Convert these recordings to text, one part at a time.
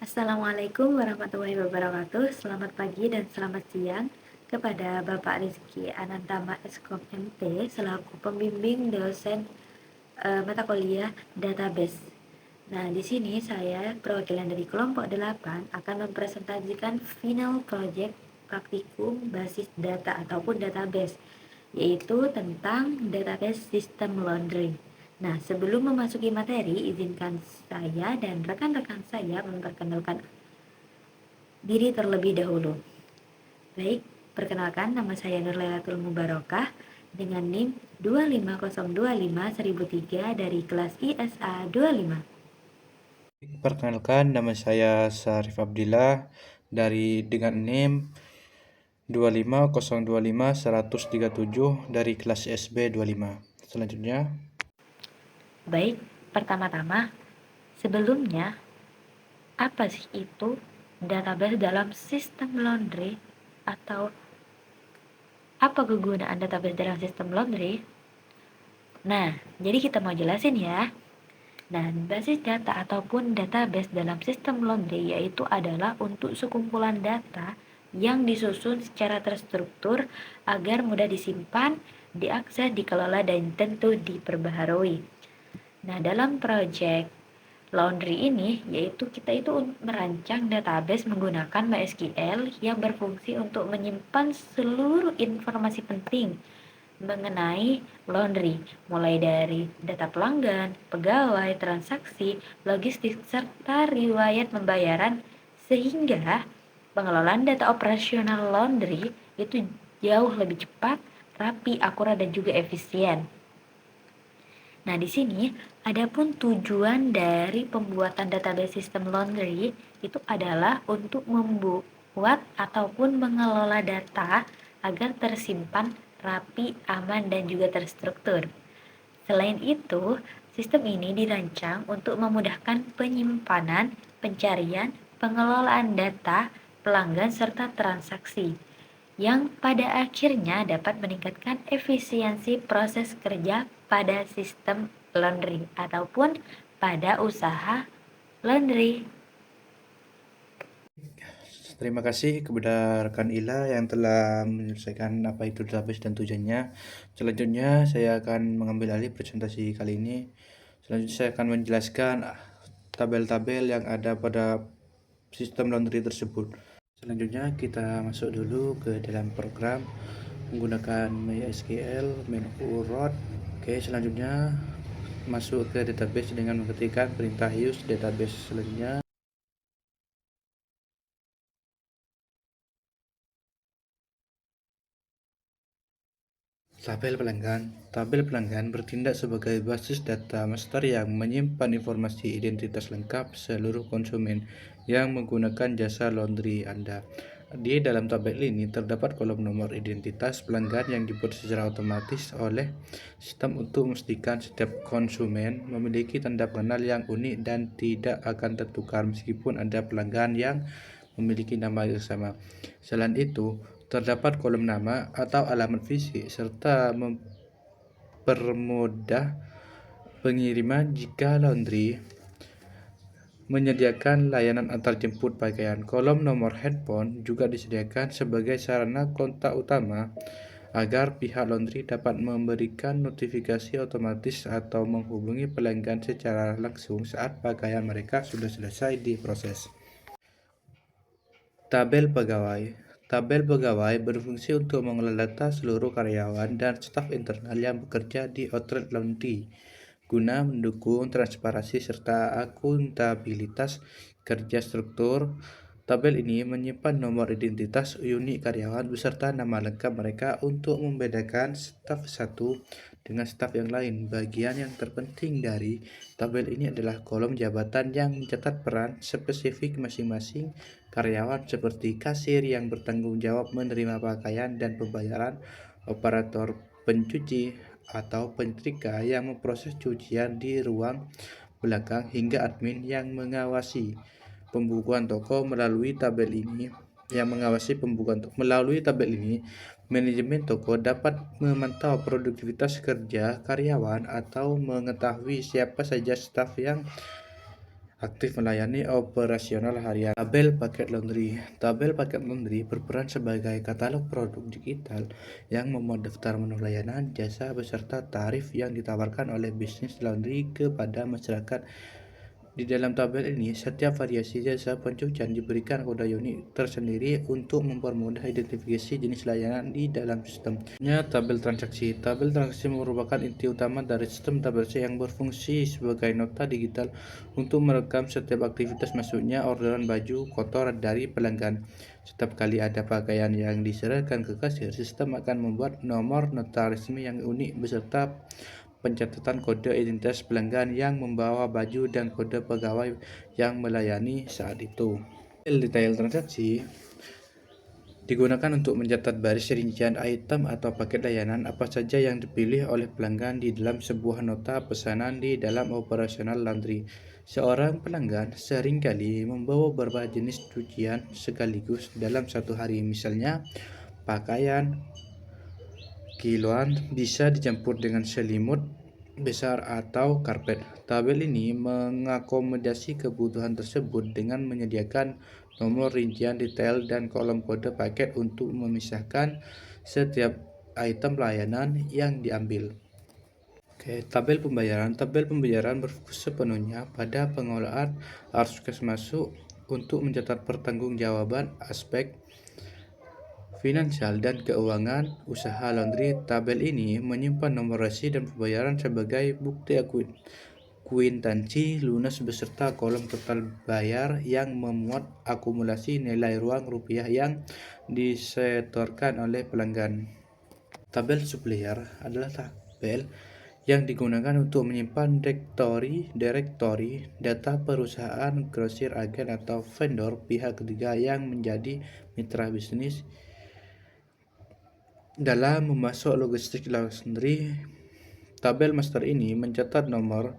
Assalamualaikum warahmatullahi wabarakatuh. Selamat pagi dan selamat siang kepada Bapak Rizky Anantama Eskom MT selaku pembimbing dosen mata kuliah database. Nah, di sini saya perwakilan dari kelompok 8 akan mempresentasikan final project praktikum basis data ataupun database, yaitu tentang database sistem laundry. Nah, sebelum memasuki materi, izinkan saya dan rekan-rekan saya memperkenalkan diri terlebih dahulu. Baik, perkenalkan nama saya Nurlailatul Mubarokah dengan NIM 25025-1003 dari kelas ISA 25. Perkenalkan, nama saya Syarif Abdillah dengan NIM 25025-137 dari kelas SB 25. Selanjutnya, Baik, pertama-tama, sebelumnya, apa sih itu database dalam sistem laundry atau apa kegunaan database dalam sistem laundry? Nah, jadi kita mau jelasin ya. Nah, basis data ataupun database dalam sistem laundry yaitu adalah untuk sekumpulan data yang disusun secara terstruktur agar mudah disimpan, diakses, dikelola, dan tentu diperbaharui. Nah, dalam project laundry ini, yaitu kita itu merancang database menggunakan MySQL yang berfungsi untuk menyimpan seluruh informasi penting mengenai laundry, mulai dari data pelanggan, pegawai, transaksi, logistik, serta riwayat pembayaran, sehingga pengelolaan data operasional laundry itu jauh lebih cepat, rapi, akurat, dan juga efisien. Nah, di sini adapun tujuan dari pembuatan database sistem laundry itu adalah untuk membuat ataupun mengelola data agar tersimpan rapi, aman, dan juga terstruktur. Selain itu, sistem ini dirancang untuk memudahkan penyimpanan, pencarian, pengelolaan data, pelanggan, serta transaksi yang pada akhirnya dapat meningkatkan efisiensi proses kerja pada sistem laundry ataupun pada usaha laundry. terima kasih kepada rekan Ila yang telah menyelesaikan apa itu database dan tujuannya. Selanjutnya, saya akan mengambil alih presentasi kali ini. Selanjutnya, saya akan menjelaskan tabel-tabel yang ada pada sistem laundry tersebut. Selanjutnya, kita masuk dulu ke dalam program menggunakan MySQL, root. Oke, selanjutnya masuk ke database dengan mengetikkan perintah use database. Selanjutnya, tabel pelanggan bertindak sebagai basis data master yang menyimpan informasi identitas lengkap seluruh konsumen yang menggunakan jasa laundry Anda. Di dalam tabel ini terdapat kolom nomor identitas pelanggan yang dibuat secara otomatis oleh sistem untuk memastikan setiap konsumen memiliki tanda pengenal yang unik dan tidak akan tertukar meskipun ada pelanggan yang memiliki nama yang sama. Selain itu, terdapat kolom nama atau alamat fisik serta mempermudah pengiriman jika laundry menyediakan layanan antarjemput pakaian. Kolom nomor handphone juga disediakan sebagai sarana kontak utama agar pihak laundry dapat memberikan notifikasi otomatis atau menghubungi pelanggan secara langsung saat pakaian mereka sudah selesai diproses. Tabel pegawai. Tabel pegawai berfungsi untuk mengelola data seluruh karyawan dan staf internal yang bekerja di outlet laundry guna mendukung transparansi serta akuntabilitas kerja struktur. Tabel ini menyimpan nomor identitas unik karyawan beserta nama lengkap mereka untuk membedakan staf satu dengan staf yang lain. Bagian yang terpenting dari tabel ini adalah kolom jabatan yang mencatat peran spesifik masing-masing karyawan seperti kasir yang bertanggung jawab menerima pakaian dan pembayaran, operator pencuci atau penyetrika yang memproses cucian di ruang belakang, hingga admin yang mengawasi pembukuan toko. Melalui tabel ini, manajemen toko dapat memantau produktivitas kerja karyawan atau mengetahui siapa saja staf yang aktif melayani operasional harian. Tabel paket laundry. Tabel paket laundry berperan sebagai katalog produk digital yang memuat daftar menu layanan, jasa, beserta tarif yang ditawarkan oleh bisnis laundry kepada masyarakat. Di dalam tabel ini, setiap variasi jasa pencucian diberikan kode unik tersendiri untuk mempermudah identifikasi jenis layanan di dalam sistem. Tabel transaksi. Tabel transaksi merupakan inti utama dari sistem tabel C yang berfungsi sebagai nota digital untuk merekam setiap aktivitas masuknya orderan baju kotor dari pelanggan. Setiap kali ada pakaian yang diserahkan ke kasir, sistem akan membuat nomor nota resmi yang unik beserta pencatatan kode identitas pelanggan yang membawa baju dan kode pegawai yang melayani saat itu. Detail transaksi digunakan untuk mencatat baris rincian item atau paket layanan apa saja yang dipilih oleh pelanggan di dalam sebuah nota pesanan di dalam operasional laundry. Seorang pelanggan seringkali membawa beberapa jenis cucian sekaligus dalam satu hari, misalnya pakaian kiloan bisa dicampur dengan selimut besar atau karpet. Tabel ini mengakomodasi kebutuhan tersebut dengan menyediakan nomor rincian detail dan kolom kode paket untuk memisahkan setiap item layanan yang diambil. Tabel pembayaran. Tabel pembayaran berfokus sepenuhnya pada pengolahan arus kas masuk untuk mencatat pertanggungjawaban aspek finansial dan keuangan usaha laundry. Tabel ini menyimpan nomor resi dan pembayaran sebagai bukti kuitansi lunas beserta kolom total bayar yang memuat akumulasi nilai uang rupiah yang disetorkan oleh pelanggan. Tabel supplier adalah tabel yang digunakan untuk menyimpan direktori data perusahaan, grosir, agen, atau vendor pihak ketiga yang menjadi mitra bisnis dalam memasok logistik laundry. Tabel master ini mencatat nomor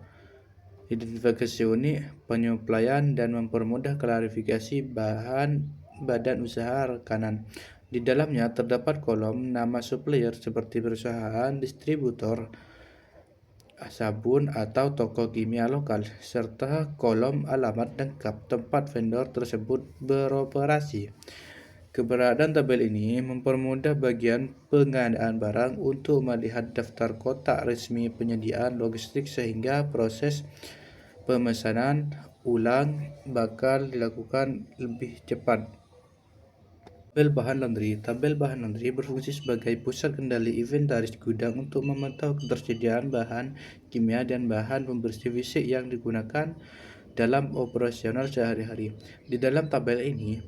identifikasi unik penyuplaian dan mempermudah klarifikasi badan usaha rekanan. Di dalamnya terdapat kolom nama supplier seperti perusahaan, distributor, sabun, atau toko kimia lokal, serta kolom alamat lengkap tempat vendor tersebut beroperasi. Keberadaan tabel ini mempermudah bagian pengadaan barang untuk melihat daftar kotak resmi penyediaan logistik sehingga proses pemesanan ulang bakal dilakukan lebih cepat. Tabel bahan laundry. Tabel bahan laundry berfungsi sebagai pusat kendali inventaris gudang untuk memantau ketersediaan bahan kimia dan bahan pembersih fisik yang digunakan dalam operasional sehari-hari. Di dalam tabel ini,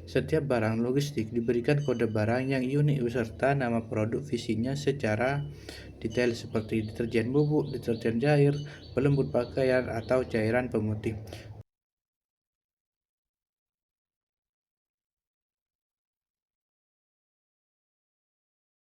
setiap barang logistik diberikan kode barang yang unik beserta nama produk fisiknya secara detail seperti deterjen bubuk, deterjen cair, pelembut pakaian, atau cairan pemutih.